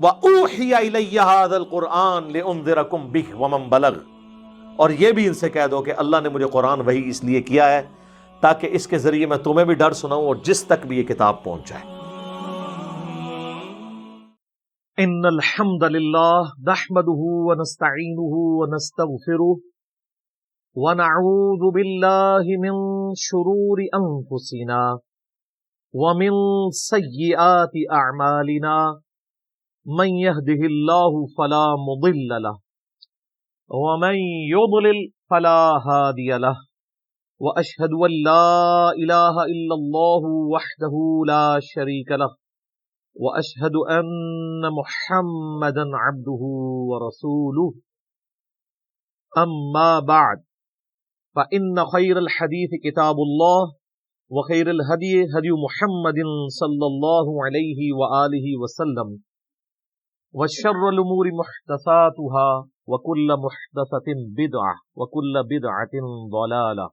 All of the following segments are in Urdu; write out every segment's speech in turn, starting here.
وَأُوحِيَ إِلَيَّ هَذَا الْقُرْآنُ لِأُنذِرَكُم بِهِ وَمَن بَلَغَ، اور یہ بھی ان سے کہہ دو کہ اللہ نے مجھے قرآن وحی اس لیے کیا ہے تاکہ اس کے ذریعے میں تمہیں بھی ڈر سناؤں اور جس تک بھی یہ کتاب پہنچ جائے۔ ان الحمد للہ نحمده ونستعینه ونستغفره ونعوذ باللہ من شرور انفسنا ومن سیئات اعمالنا من يهده الله فلا مضل له ومن يضلل فلا هادي له واشهد ان لا اله الا الله وحده لا شريك له واشهد ان محمدا عبده ورسوله اما بعد فان خير الحديث كتاب الله وخير الهدي هدي محمد صلى الله عليه واله وسلم وشر الامور محدثاتها وكل محدثة بدعة وكل بدعة ضلالة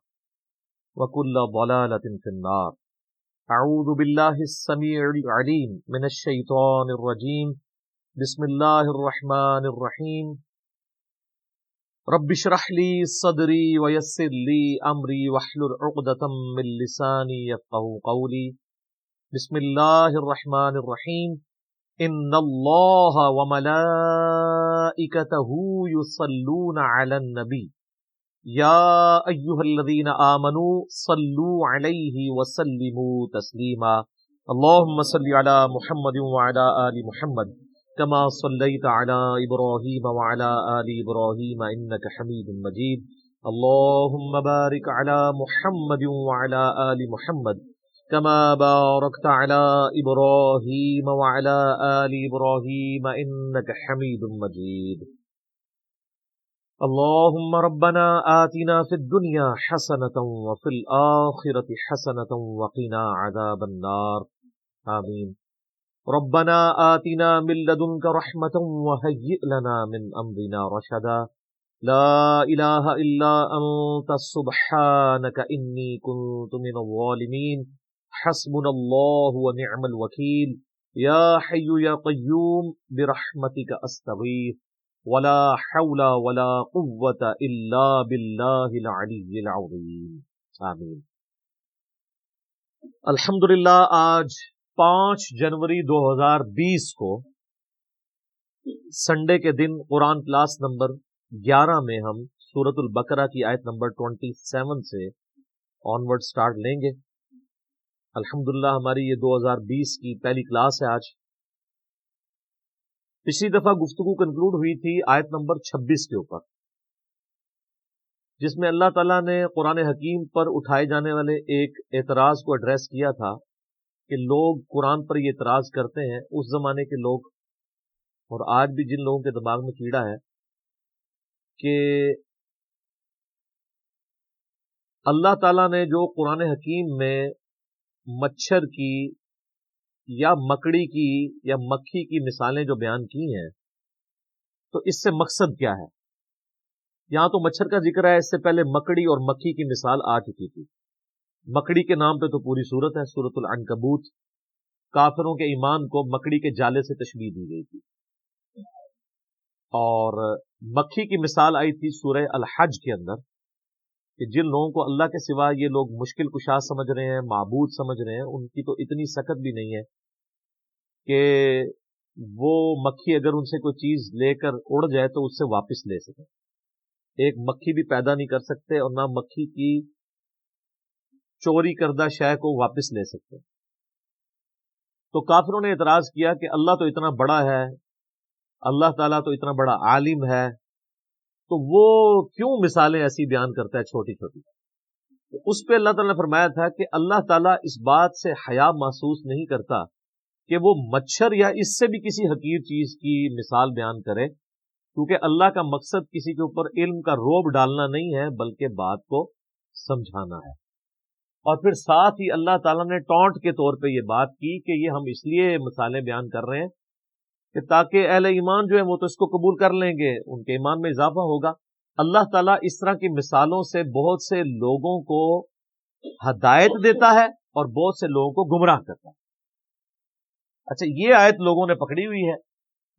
وكل ضلالة في النار۔ اعوذ بالله السميع العليم من الشيطان الرجيم، بسم الله الرحمن الرحيم، رب اشرح لي صدري ويسر لي امري واحلل عقدة من لساني يفقهوا قولي۔ بسم الله الرحمن الرحيم، ان اللہ وملائکتہ یصلون علی النبی یا ایہا الذین آمنوا صلوا علیہ وسلموا تسلیما۔ اللہم صل علی محمد وعلی آل محمد کما صلیت علی ابراہیم وعلی آل ابراہیم انک حمید مجید۔ اللہم بارک علی محمد وعلی آل محمد كما باركت على إبراهيم وعلى آل إبراهيم إنك حميد مجيد۔ اللهم ربنا آتنا في الدنيا حسنة وفي الآخرة حسنة وقنا عذاب النار، آمين۔ ربنا آتنا من لدنك رحمة وهيئ لنا من أمرنا رشدا، لا إله إلا أنت سبحانك إني كنت من الظالمين، حسبنا اللہ ونعم الوکیل، یا حی یا قیوم برحمتک استغیث، ولا حول ولا قوة الا باللہ العلی العظیم، آمین۔ الحمدللہ آج 5 جنوری 2020 کو سنڈے کے دن قرآن کلاس نمبر 11 میں ہم سورۃ البقرہ کی آیت نمبر 27 سے آنورڈ سٹارٹ لیں گے۔ الحمدللہ ہماری یہ 2020 کی پہلی کلاس ہے آج۔ پچھلی دفعہ گفتگو کنکلوڈ ہوئی تھی آیت نمبر 26 کے اوپر، جس میں اللہ تعالیٰ نے قرآن حکیم پر اٹھائے جانے والے ایک اعتراض کو ایڈریس کیا تھا کہ لوگ قرآن پر یہ اعتراض کرتے ہیں، اس زمانے کے لوگ اور آج بھی جن لوگوں کے دماغ میں کیڑا ہے، کہ اللہ تعالیٰ نے جو قرآن حکیم میں مچھر کی یا مکڑی کی یا مکھی کی مثالیں جو بیان کی ہیں، تو اس سے مقصد کیا ہے؟ یہاں تو مچھر کا ذکر ہے، اس سے پہلے مکڑی اور مکھی کی مثال آ چکی تھی۔ مکڑی کے نام پہ تو پوری سورت ہے، سورۃ العنکبوت۔ کافروں کے ایمان کو مکڑی کے جالے سے تشبیہ دی گئی تھی، اور مکھی کی مثال آئی تھی سورہ الحج کے اندر، کہ جن لوگوں کو اللہ کے سوا یہ لوگ مشکل کشا سمجھ رہے ہیں، معبود سمجھ رہے ہیں، ان کی تو اتنی سخت بھی نہیں ہے کہ وہ مکھی اگر ان سے کوئی چیز لے کر اڑ جائے تو اس سے واپس لے سکیں۔ ایک مکھی بھی پیدا نہیں کر سکتے اور نہ مکھی کی چوری کردہ شے کو واپس لے سکتے۔ تو کافروں نے اعتراض کیا کہ اللہ تو اتنا بڑا ہے، اللہ تعالیٰ تو اتنا بڑا عالم ہے، تو وہ کیوں مثالیں ایسی بیان کرتا ہے چھوٹی چھوٹی؟ اس پہ اللہ تعالیٰ نے فرمایا تھا کہ اللہ تعالیٰ اس بات سے حیا محسوس نہیں کرتا کہ وہ مچھر یا اس سے بھی کسی حقیر چیز کی مثال بیان کرے، کیونکہ اللہ کا مقصد کسی کے اوپر علم کا روب ڈالنا نہیں ہے بلکہ بات کو سمجھانا ہے۔ اور پھر ساتھ ہی اللہ تعالیٰ نے ٹونٹ کے طور پہ یہ بات کی کہ یہ ہم اس لیے مثالیں بیان کر رہے ہیں کہ تاکہ اہل ایمان جو ہے وہ تو اس کو قبول کر لیں گے، ان کے ایمان میں اضافہ ہوگا۔ اللہ تعالیٰ اس طرح کی مثالوں سے بہت سے لوگوں کو ہدایت دیتا ہے اور بہت سے لوگوں کو گمراہ کرتا ہے۔ اچھا، یہ آیت لوگوں نے پکڑی ہوئی ہے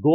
2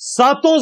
7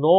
9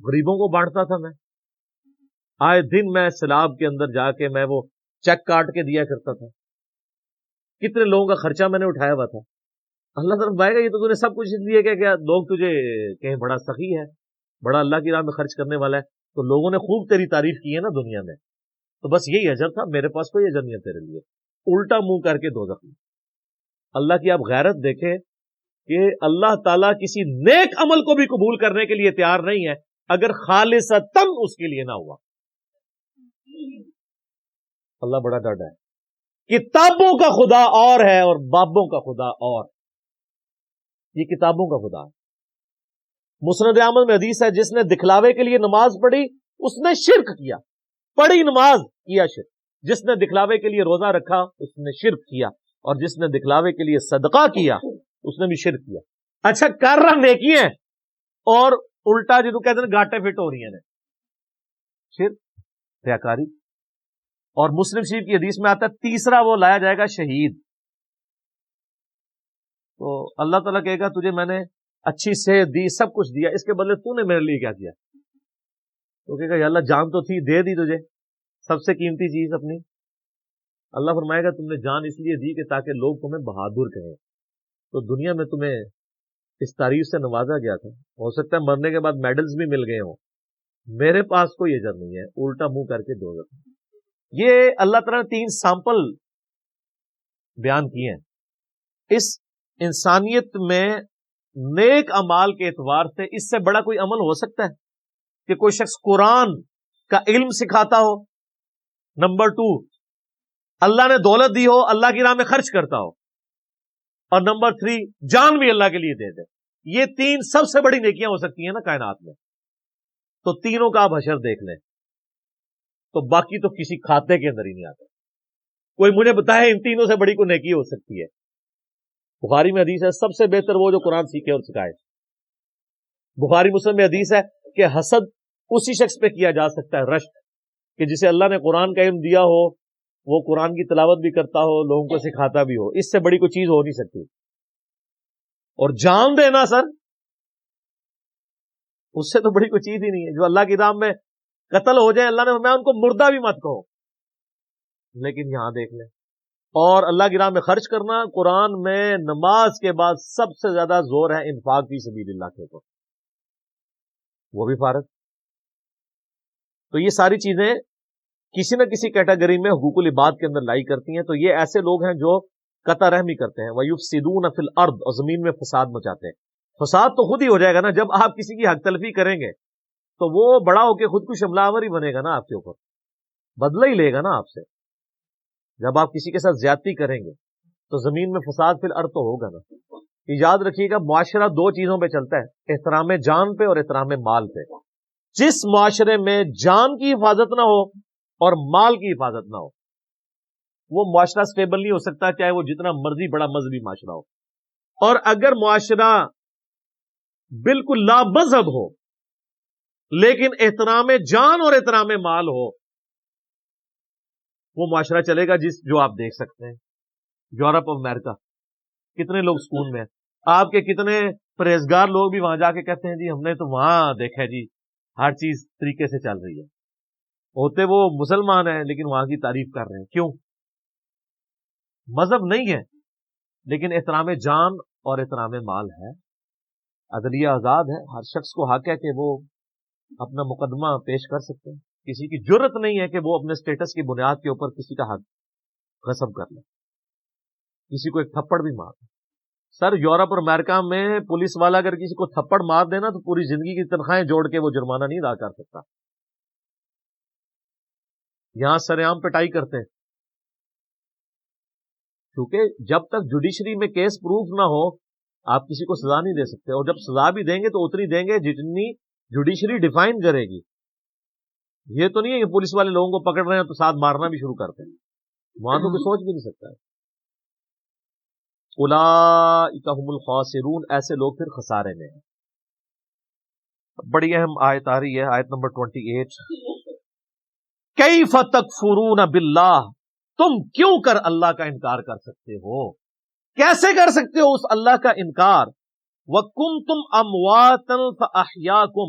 غریبوں کو بانٹتا تھا میں، آئے دن میں سیلاب کے اندر جا کے میں وہ چیک کاٹ کے دیا کرتا تھا، کتنے لوگوں کا خرچہ میں نے اٹھایا ہوا تھا۔ اللہ تعالیٰ بتائے گا یہ تو نے سب کچھ اس لیے کیا لوگ تجھے کہیں بڑا سخی ہے، بڑا اللہ کی راہ میں خرچ کرنے والا ہے، تو لوگوں نے خوب تیری تعریف کی ہے نا دنیا میں، تو بس یہی اجر تھا، میرے پاس کوئی اجر نہیں ہے تیرے لیے۔ الٹا منہ کر کے دوزخ میں۔ اللہ کی آپ غیرت دیکھیں کہ اللہ تعالیٰ کسی نیک عمل کو بھی قبول کرنے کے لیے تیار نہیں ہے اگر خالصتاً اس کے لیے نہ ہوا۔ اللہ بڑا ڈاڈا ہے۔ کتابوں کا خدا اور ہے اور بابوں کا خدا اور، یہ کتابوں کا خدا ہے۔ مسند احمد میں حدیث ہے جس نے دکھلاوے کے لیے نماز پڑھی اس نے شرک کیا، پڑھی نماز کیا شرک، جس نے دکھلاوے کے لیے روزہ رکھا اس نے شرک کیا، اور جس نے دکھلاوے کے لیے صدقہ کیا اس نے بھی شرک کیا۔ اچھا کر رہا نیکی ہے اور الٹا جدو کہتے ہیں گاٹے فٹ ہو رہی ہیں شرک، ریاکاری۔ اور مسلم شریف کی حدیث میں آتا ہے تیسرا وہ لایا جائے گا شہید، تو اللہ تعالیٰ کہے گا تجھے میں نے اچھی صحت دی، سب کچھ دیا، اس کے بدلے تو نے میرے لیے کیا کیا؟ تو کہے گا یا اللہ جان تو تھی، دے دی تجھے سب سے قیمتی چیز اپنی۔ اللہ فرمائے گا تم نے جان اس لیے دی کہ تاکہ لوگ تمہیں بہادر کہیں، تو دنیا میں تمہیں اس تعریف سے نوازا گیا تھا، ہو سکتا ہے مرنے کے بعد میڈلز بھی مل گئے ہوں، میرے پاس کوئی اجر نہیں ہے، الٹا منہ کر کے دوزخ۔ یہ اللہ تعالیٰ نے 3 سیمپل بیان کیے ہیں۔ اس انسانیت میں نیک اعمال کے اعتبار سے اس سے بڑا کوئی عمل ہو سکتا ہے کہ کوئی شخص قرآن کا علم سکھاتا ہو، نمبر 2 اللہ نے دولت دی ہو اللہ کی راہ میں خرچ کرتا ہو، اور نمبر 3 جان بھی اللہ کے لیے دے دے۔ یہ 3 سب سے بڑی نیکیاں ہو سکتی ہیں نا کائنات میں، تو تینوں کا آپ حشر دیکھ لیں تو باقی تو کسی کھاتے کے اندر ہی نہیں آتا۔ کوئی مجھے بتائے ان تینوں سے بڑی کوئی نیکی ہو سکتی ہے؟ بخاری میں حدیث ہے سب سے بہتر وہ جو قرآن سیکھے اور سکھائے۔ بخاری مسلم میں حدیث ہے کہ حسد اسی شخص پہ کیا جا سکتا ہے، رشک، کہ جسے اللہ نے قرآن کا علم دیا ہو، وہ قرآن کی تلاوت بھی کرتا ہو، لوگوں کو سکھاتا بھی ہو، اس سے بڑی کوئی چیز ہو نہیں سکتی۔ اور جان دینا سر، اس سے تو بڑی کوئی چیز ہی نہیں ہے۔ جو اللہ کی راہ میں قتل ہو جائے، اللہ نے فرمایا ان کو مردہ بھی مت کہو، لیکن یہاں دیکھ لیں۔ اور اللہ کی راہ میں خرچ کرنا، قرآن میں نماز کے بعد سب سے زیادہ زور ہے انفاق فی سبیل اللہ کے اوپر، وہ بھی فارغ۔ تو یہ ساری چیزیں کسی نہ کسی کیٹیگری میں حقوق العباد کے اندر لائی کرتی ہیں۔ تو یہ ایسے لوگ ہیں جو قطع رحمی کرتے ہیں، وَيُفْسِدُونَ فِي الْأَرْضِ، اور زمین میں فساد مچاتے ہیں۔ فساد تو خود ہی ہو جائے گا نا جب آپ کسی کی حق تلفی کریں گے، تو وہ بڑا ہو کے خود کو حملہ آور ہی بنے گا نا آپ کے اوپر، بدلہ ہی لے گا نا آپ سے۔ جب آپ کسی کے ساتھ زیادتی کریں گے تو زمین میں فساد فی الارض تو ہوگا نا۔ یاد رکھیے گا معاشرہ 2 چیزوں پہ چلتا ہے، احترام جان پہ اور احترام مال پہ۔ جس معاشرے میں جان کی حفاظت نہ ہو اور مال کی حفاظت نہ ہو، وہ معاشرہ سٹیبل نہیں ہو سکتا، چاہے وہ جتنا مرضی بڑا مذہبی معاشرہ ہو۔ اور اگر معاشرہ بالکل لا مذہب ہو لیکن احترام جان اور احترام مال ہو، وہ معاشرہ چلے گا جو آپ دیکھ سکتے ہیں یورپ اور امریکہ، کتنے لوگ سکون میں ہیں۔ آپ کے کتنے پرہیزگار لوگ بھی وہاں جا کے کہتے ہیں جی ہم نے تو وہاں دیکھا ہے جی ہر چیز طریقے سے چل رہی ہے، ہوتے وہ مسلمان ہیں لیکن وہاں کی تعریف کر رہے ہیں۔ کیوں؟ مذہب نہیں ہے لیکن احترام جان اور احترام مال ہے، عدلیہ آزاد ہے، ہر شخص کو حق ہے کہ وہ اپنا مقدمہ پیش کر سکتے ہیں، کسی کی جرت نہیں ہے کہ وہ اپنے سٹیٹس کی بنیاد کے اوپر کسی کا حق غصب کر لے، کسی کو ایک تھپڑ بھی مار دے۔ سر یورپ اور امریکہ میں پولیس والا اگر کسی کو تھپڑ مار دینا تو پوری زندگی کی تنخواہیں جوڑ کے وہ جرمانہ نہیں ادا کر سکتا۔ یہاں سرعام پٹائی کرتے ہیں، کیونکہ جب تک جوڈیشری میں کیس پروف نہ ہو آپ کسی کو سزا نہیں دے سکتے، اور جب سزا بھی دیں گے تو اتنی دیں گے جتنی جوڈیشری ڈیفائن کرے گی۔ یہ تو نہیں ہے کہ پولیس والے لوگوں کو پکڑ رہے ہیں تو ساتھ مارنا بھی شروع کرتے ہیں، وہاں تو کوئی سوچ بھی نہیں سکتا ہے۔ اولئک ھم الخاسرون، ایسے لوگ پھر خسارے میں ہیں۔ بڑی اہم آیت آ رہی ہے، آیت نمبر 28، کیف تکفرون باللہ، تم کیوں کر اللہ کا انکار کر سکتے ہو، کیسے کر سکتے ہو اس اللہ کا انکار، وَكُنْتُمْ أَمْوَاتًا فَأَحْيَاكُمْ،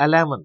11।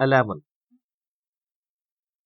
11।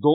2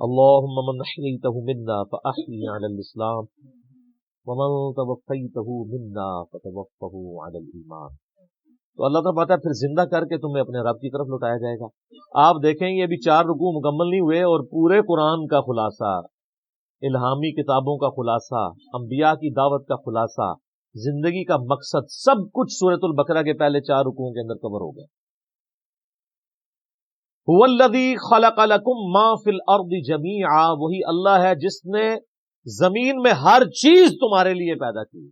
اللهم من احييته منا فاحyi على الاسلام ومن توفيته منا فتوفه على الايمان. تو اللہ تعالیٰ بتا ہے پھر زندہ کر کے تمہیں اپنے رب کی طرف لوٹایا جائے گا. آپ دیکھیں یہ ابھی 4 رکوع مکمل نہیں ہوئے اور پورے قرآن کا خلاصہ، الہامی کتابوں کا خلاصہ، انبیاء کی دعوت کا خلاصہ، زندگی کا مقصد، سب کچھ سورۃ البقرہ کے پہلے 4 رکوعوں کے اندر کور ہو گیا. هو الذی خلق لکم ما فی الارض جمیعا، وہی اللہ ہے جس نے زمین میں ہر چیز تمہارے لیے پیدا کی.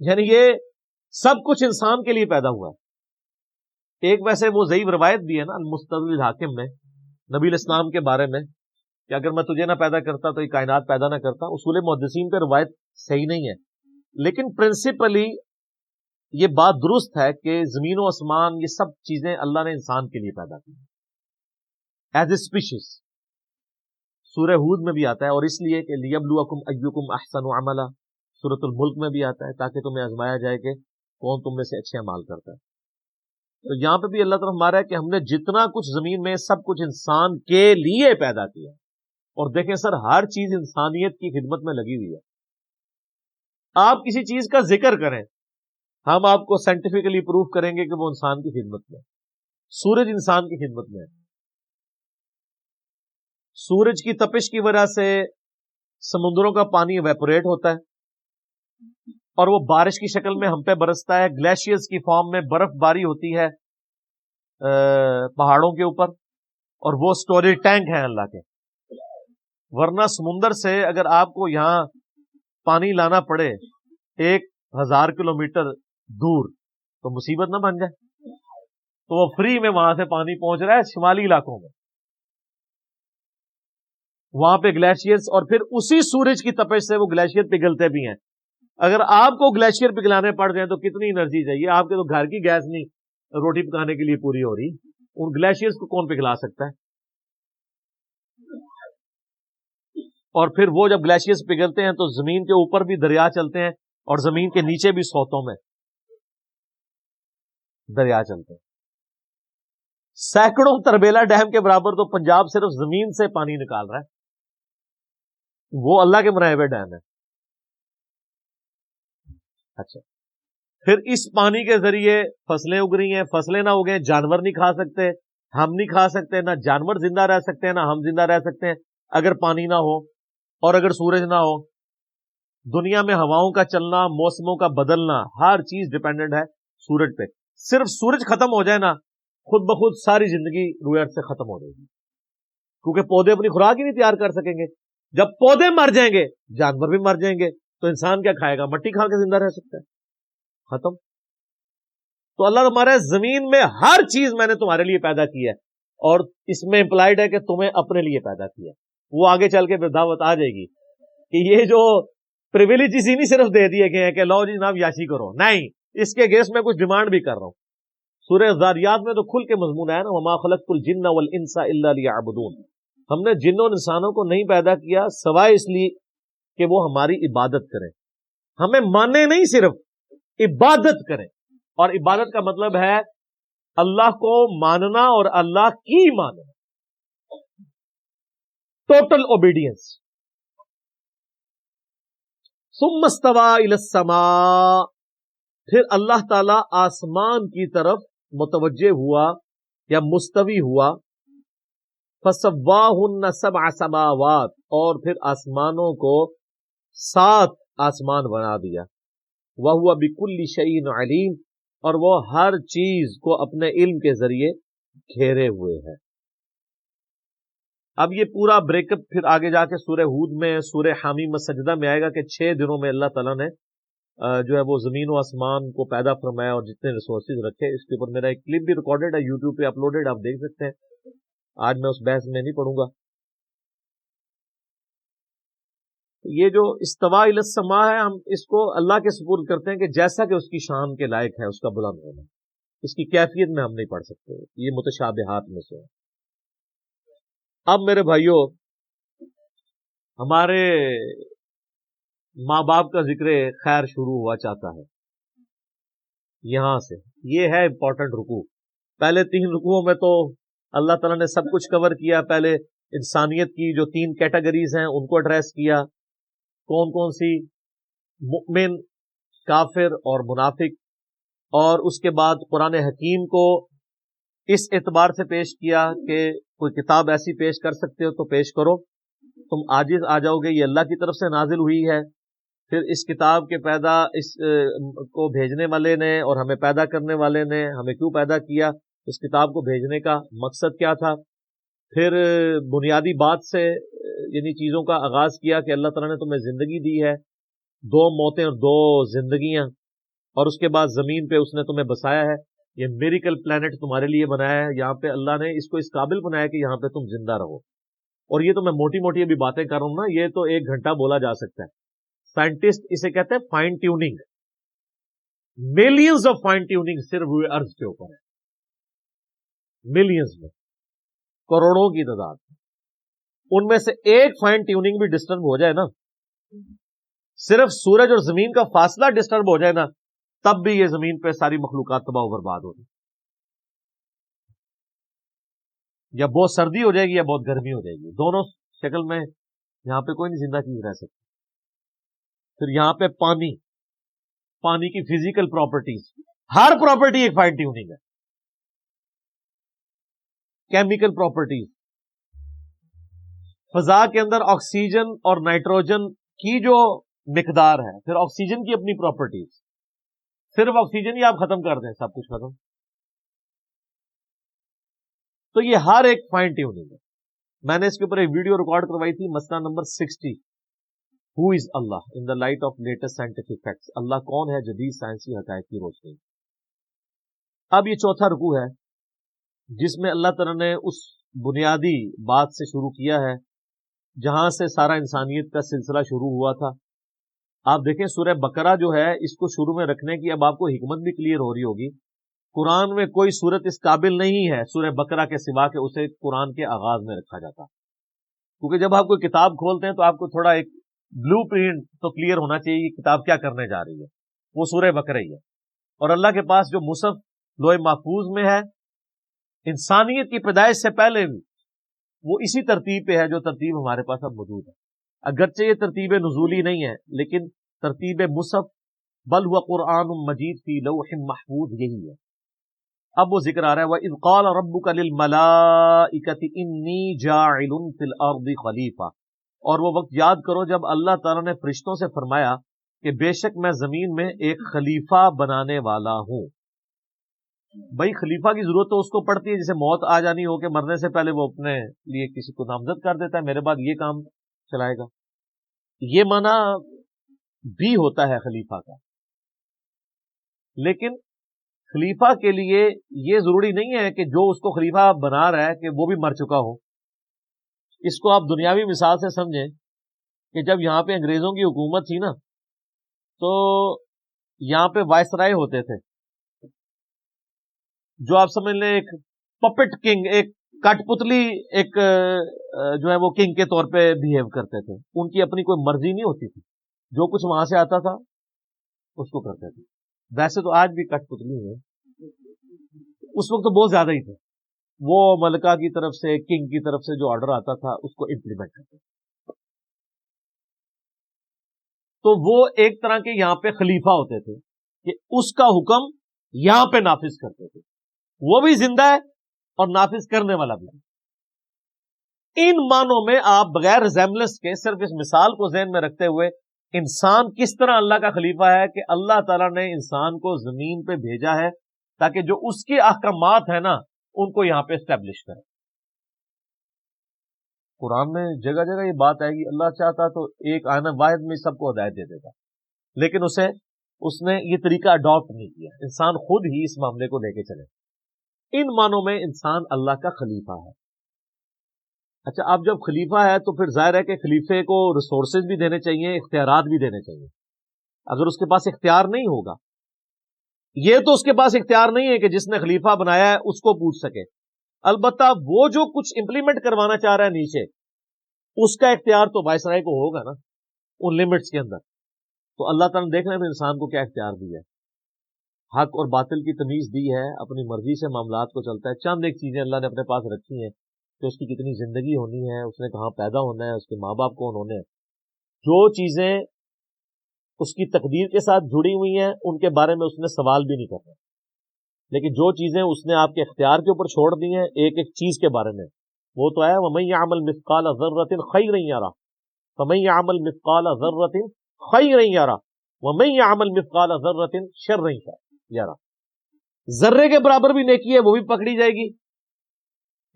یعنی یہ سب کچھ انسان کے لیے پیدا ہوا ہے. ایک ویسے وہ ضعیف روایت بھی ہے نا المستدرک الحاکم میں نبی الاسلام کے بارے میں کہ اگر میں تجھے نہ پیدا کرتا تو یہ کائنات پیدا نہ کرتا. اصول محدثین پہ روایت صحیح نہیں ہے، لیکن پرنسپلی یہ بات درست ہے کہ زمین و آسمان یہ سب چیزیں اللہ نے انسان کے لیے پیدا کی ایز اے اسپیشیز. سورہ ہود میں بھی آتا ہے، اور اس لیے کہ لیبلوکم ایکم احسن عملا. سورۃ الملک میں بھی آتا ہے تاکہ تمہیں آزمایا جائے کہ کون تم میں سے اچھے اعمال کرتا ہے. تو یہاں پہ بھی اللہ تعالیٰ ہمارا ہے کہ ہم نے جتنا کچھ زمین میں سب کچھ انسان کے لیے پیدا کیا. اور دیکھیں سر ہر چیز انسانیت کی خدمت میں لگی ہوئی ہے. آپ کسی چیز کا ذکر کریں، ہم آپ کو سائنٹیفکلی پروف کریں گے کہ وہ انسان کی خدمت میں. سورج انسان کی خدمت میں ہے. سورج کی تپش کی وجہ سے سمندروں کا پانی ایویپوریٹ ہوتا ہے اور وہ بارش کی شکل میں ہم پہ برستا ہے. گلیشیئرز کی فارم میں برف باری ہوتی ہے پہاڑوں کے اوپر، اور وہ سٹوریج ٹینک ہیں اللہ کے. ورنہ سمندر سے اگر آپ کو یہاں پانی لانا پڑے 1000 کلومیٹر دور تو مصیبت نہ بن جائے. تو وہ فری میں وہاں سے پانی پہنچ رہا ہے شمالی علاقوں میں، وہاں پہ گلیشیئرز، اور پھر اسی سورج کی تپش سے وہ گلیشیئر پگھلتے بھی ہیں. اگر آپ کو گلیشیئر پگھلانے پڑ جائیں تو کتنی انرجی چاہیے. آپ کے تو گھر کی گیس نہیں روٹی پکانے کے لیے پوری ہو رہی، ان گلیشیئرز کو کون پگھلا سکتا ہے؟ اور پھر وہ جب گلیشیئرز پگھلتے ہیں تو زمین کے اوپر بھی دریا چلتے ہیں اور زمین کے نیچے بھی سوتوں میں دریا چلتے ہیں. سینکڑوں تربیلا ڈیم کے برابر تو پنجاب صرف زمین سے پانی نکال رہا ہے. وہ اللہ کے بنائے ہوئے ڈیم ہے. اچھا، پھر اس پانی کے ذریعے فصلیں اگ رہی ہیں. فصلیں نہ اگیں جانور نہیں کھا سکتے، ہم نہیں کھا سکتے، نہ جانور زندہ رہ سکتے ہیں نہ ہم زندہ رہ سکتے ہیں اگر پانی نہ ہو اور اگر سورج نہ ہو. دنیا میں ہواؤں کا چلنا، موسموں کا بدلنا، ہر چیز ڈیپینڈنٹ ہے سورج پہ. صرف سورج ختم ہو جائے نا خود بخود ساری زندگی روئے ارتھ سے ختم ہو جائے گی، کیونکہ پودے اپنی خوراک ہی نہیں تیار کر سکیں گے. جب پودے مر جائیں گے جانور بھی مر جائیں گے تو انسان کیا کھائے گا؟ مٹی کھا کے زندہ رہ سکتا ہے؟ ختم. تو اللہ تمہارے زمین میں ہر چیز میں نے تمہارے لیے پیدا کی ہے، اور اس میں امپلائڈ ہے کہ تمہیں اپنے لیے پیدا کیا. وہ آگے چل کے پھر دعوت آ جائے گی کہ یہ جو پریویلیج اسی نہیں صرف دے دیے گئے ہیں کہ لو جی جناب یاشی کرو، نہیں، اس کے گیس میں کچھ ڈیمانڈ بھی کر رہا ہوں. سورہ ذاریات میں تو کھل کے مضمون ہے نا، وما خلقت الجن والانس الا لیعبدون. ہم نے جنوں اور انسانوں کو نہیں پیدا کیا سوائے اس لیے کہ وہ ہماری عبادت کریں. ہمیں مانے نہیں، صرف عبادت کریں. اور عبادت کا مطلب ہے اللہ کو ماننا اور اللہ کی ماننا، ٹوٹل اوبیڈینس. ثم استوى الى السماء، پھر اللہ تعالی آسمان کی طرف متوجہ ہوا یا مستوی ہوا. فسواہن 7 سماوات، اور پھر آسمانوں کو 7 آسمان بنا دیا. وَهُوَ بِكُلِّ شَيْءٍ عَلِيمٌ، اور وہ ہر چیز کو اپنے علم کے ذریعے گھیرے ہوئے ہے. اب یہ پورا بریک اپ پھر آگے جا کے سورہ ہود میں، سورہ حامیم السجدہ میں آئے گا کہ 6 دنوں میں اللہ تعالیٰ نے جو ہے وہ زمین و آسمان کو پیدا فرمایا اور جتنے ریسورسز رکھے. اس کے اوپر میرا ایک کلپ بھی ریکارڈڈ ہے یوٹیوب پہ اپلوڈڈ، آپ دیکھ سکتے ہیں. آج میں اس بحث میں نہیں پڑھوں گا. یہ جو استوا الی السماء ہے، ہم اس کو اللہ کے سپرد کرتے ہیں کہ جیسا کہ اس کی شان کے لائق ہے، اس کا بلند ہونا. اس کی کیفیت میں ہم نہیں پڑھ سکتے، یہ متشابہات میں سے ہے. اب میرے بھائیوں، ہمارے ماں باپ کا ذکر خیر شروع ہوا چاہتا ہے یہاں سے. یہ ہے امپورٹنٹ رکوع. پہلے 3 رکوعوں میں تو اللہ تعالیٰ نے سب کچھ کور کیا. پہلے انسانیت کی جو 3 کیٹیگریز ہیں ان کو ایڈریس کیا. کون کون سی؟ مؤمن، کافر اور منافق. اور اس کے بعد قرآن حکیم کو اس اعتبار سے پیش کیا کہ کوئی کتاب ایسی پیش کر سکتے ہو تو پیش کرو، تم عاجز آ جاؤ گے، یہ اللہ کی طرف سے نازل ہوئی ہے. پھر اس کتاب کے اس کو بھیجنے والے نے اور ہمیں پیدا کرنے والے نے ہمیں کیوں پیدا کیا، اس کتاب کو بھیجنے کا مقصد کیا تھا. پھر بنیادی بات سے یعنی چیزوں کا آغاز کیا کہ اللہ تعالیٰ نے تمہیں زندگی دی ہے، 2 موتیں اور 2 زندگیاں، اور اس کے بعد زمین پہ اس نے تمہیں بسایا ہے. یہ میریکل پلانٹ تمہارے لیے بنایا ہے. یہاں پہ اللہ نے اس کو اس قابل بنایا کہ یہاں پہ تم زندہ رہو. اور یہ تو میں موٹی موٹی ابھی باتیں کر رہا ہوں نا، یہ تو 1 گھنٹہ بولا جا سکتا ہے. سائنٹسٹ اسے کہتے ہیں fine tuning. Millions of fine tuning صرف ہوئے ارض کے اوپر ہے، ملینز میں، کروڑوں کی تعداد. ان میں سے ایک فائن ٹیوننگ بھی ڈسٹرب ہو جائے نا، صرف سورج اور زمین کا فاصلہ ڈسٹرب ہو جائے نا، تب بھی یہ زمین پہ ساری مخلوقات تباہ و برباد ہوگی. یا بہت سردی ہو جائے گی یا بہت گرمی ہو جائے گی، دونوں شکل میں یہاں پہ کوئی نہیں زندہ چیز رہ سکتی. پھر یہاں پہ پانی کی فزیکل پراپرٹیز، ہر پراپرٹی ایک فائن ٹیوننگ ہے. کیمیکل پراپرٹیز، فضا کے اندر آکسیجن اور نائٹروجن کی جو مقدار ہے، پھر آکسیجن کی اپنی پراپرٹیز. صرف آکسیجن ہی آپ ختم کر دیں سب کچھ ختم. تو یہ ہر ایک فائن ٹیوننگ ہے. میں نے اس کے اوپر ایک ویڈیو ریکارڈ کروائی تھی، مسئلہ نمبر 60، ہو از اللہ in the light of latest scientific facts. اللہ کون ہے جدید سائنسی حقائق کی روشنی. اب یہ چوتھا رکوع ہے جس میں اللہ تعالیٰ نے اس بنیادی بات سے شروع کیا ہے جہاں سے سارا انسانیت کا سلسلہ شروع ہوا تھا. آپ دیکھیں سورہ بقرہ جو ہے، اس کو شروع میں رکھنے کی اب آپ کو حکمت بھی کلیئر ہو رہی ہوگی. قرآن میں کوئی صورت اس قابل نہیں ہے سورہ بقرہ کے سوا کہ اسے قرآن کے آغاز میں رکھا جاتا، کیونکہ جب آپ کوئی کتاب کھولتے ہیں تو آپ کو تھوڑا ایک بلو پرنٹ تو کلیئر ہونا چاہیے یہ کتاب کیا کرنے جا رہی ہے. وہ سورہ بقرہ ہی ہے. اور اللہ کے پاس جو مصحف لوح محفوظ میں ہے، انسانیت کی پیدائش سے پہلے بھی وہ اسی ترتیب پہ ہے جو ترتیب ہمارے پاس اب موجود ہے. اگرچہ یہ ترتیب نزولی نہیں ہے لیکن ترتیب مصحف بل ہوا قرآن مجید فی لوح محفوظ یہی ہے. اب وہ ذکر آ رہا ہے وَإِذْ قَالَ رَبُّكَ لِلْمَلَائِكَةِ إِنِّي جَاعِلٌ فِي الْأَرْضِ خَلِيفَةً. اور وہ وقت یاد کرو جب اللہ تعالیٰ نے فرشتوں سے فرمایا کہ بے شک میں زمین میں ایک خلیفہ بنانے والا ہوں. بھائی خلیفہ کی ضرورت تو اس کو پڑتی ہے جسے موت آ جانی ہو کہ مرنے سے پہلے وہ اپنے لیے کسی کو نامزد کر دیتا ہے، میرے بعد یہ کام چلائے گا. یہ معنی بھی ہوتا ہے خلیفہ کا، لیکن خلیفہ کے لیے یہ ضروری نہیں ہے کہ جو اس کو خلیفہ بنا رہا ہے کہ وہ بھی مر چکا ہو. اس کو آپ دنیاوی مثال سے سمجھیں کہ جب یہاں پہ انگریزوں کی حکومت تھی نا، تو یہاں پہ وائسرائے ہوتے تھے جو آپ سمجھ لیں ایک پپٹ کنگ، ایک کٹ پتلی ایک جو ہے وہ کنگ کے طور پہ بیہیو کرتے تھے. ان کی اپنی کوئی مرضی نہیں ہوتی تھی، جو کچھ وہاں سے آتا تھا اس کو کرتے تھے. ویسے تو آج بھی کٹ پتلی ہے، اس وقت تو بہت زیادہ ہی تھے. وہ ملکہ کی طرف سے، کنگ کی طرف سے جو آرڈر آتا تھا اس کو امپلیمنٹ کرتے. تو وہ ایک طرح کے یہاں پہ خلیفہ ہوتے تھے کہ اس کا حکم یہاں پہ نافذ کرتے تھے. وہ بھی زندہ ہے اور نافذ کرنے والا بھی. ان معنوں میں آپ بغیر ریزیمبلنس کے صرف اس مثال کو ذہن میں رکھتے ہوئے انسان کس طرح اللہ کا خلیفہ ہے کہ اللہ تعالیٰ نے انسان کو زمین پہ بھیجا ہے تاکہ جو اس کے احکامات ہیں نا ان کو یہاں پہ اسٹیبلش کرے. قرآن میں جگہ جگہ یہ بات آئے گی. اللہ چاہتا تو ایک آیت واحد میں سب کو ہدایت دے دیتا، لیکن اس نے یہ طریقہ اڈاپٹ نہیں کیا. انسان خود ہی اس معاملے کو لے کے چلے. ان معنوں میں انسان اللہ کا خلیفہ ہے. اچھا، اب جب خلیفہ ہے تو پھر ظاہر ہے کہ خلیفے کو ریسورسز بھی دینے چاہیے، اختیارات بھی دینے چاہیے. اگر اس کے پاس اختیار نہیں ہوگا، یہ تو اس کے پاس اختیار نہیں ہے کہ جس نے خلیفہ بنایا ہے اس کو پوچھ سکے. البتہ وہ جو کچھ امپلیمنٹ کروانا چاہ رہا ہے نیچے، اس کا اختیار تو وائسرائے کو ہوگا نا ان لمٹس کے اندر. تو اللہ تعالیٰ نے دیکھ رہے ہیں انسان کو کیا اختیار دیا ہے. حق اور باطل کی تمیز دی ہے، اپنی مرضی سے معاملات کو چلتا ہے. چند ایک چیزیں اللہ نے اپنے پاس رکھی ہیں کہ اس کی کتنی زندگی ہونی ہے، اس نے کہاں پیدا ہونا ہے، اس کے ماں باپ کون ہونے ہیں. جو چیزیں اس کی تقدیر کے ساتھ جڑی ہوئی ہیں ان کے بارے میں اس نے سوال بھی نہیں کرنا. لیکن جو چیزیں اس نے آپ کے اختیار کے اوپر چھوڑ دی ہیں ایک ایک چیز کے بارے میں، وہ تو ہے وَمَن يَعْمَلْ مِثْقَالَ ذَرَّةٍ خَيْرًا يَرَهُ فَمَن يَعْمَلْ مِثْقَالَ ذَرَّةٍ خَيْرًا يَرَهُ وَمَن يَعْمَلْ مِثْقَالَ ذَرَّةٍ شَرًّا يَرَهُ. ذرے کے برابر بھی نیکی ہے وہ بھی پکڑی جائے گی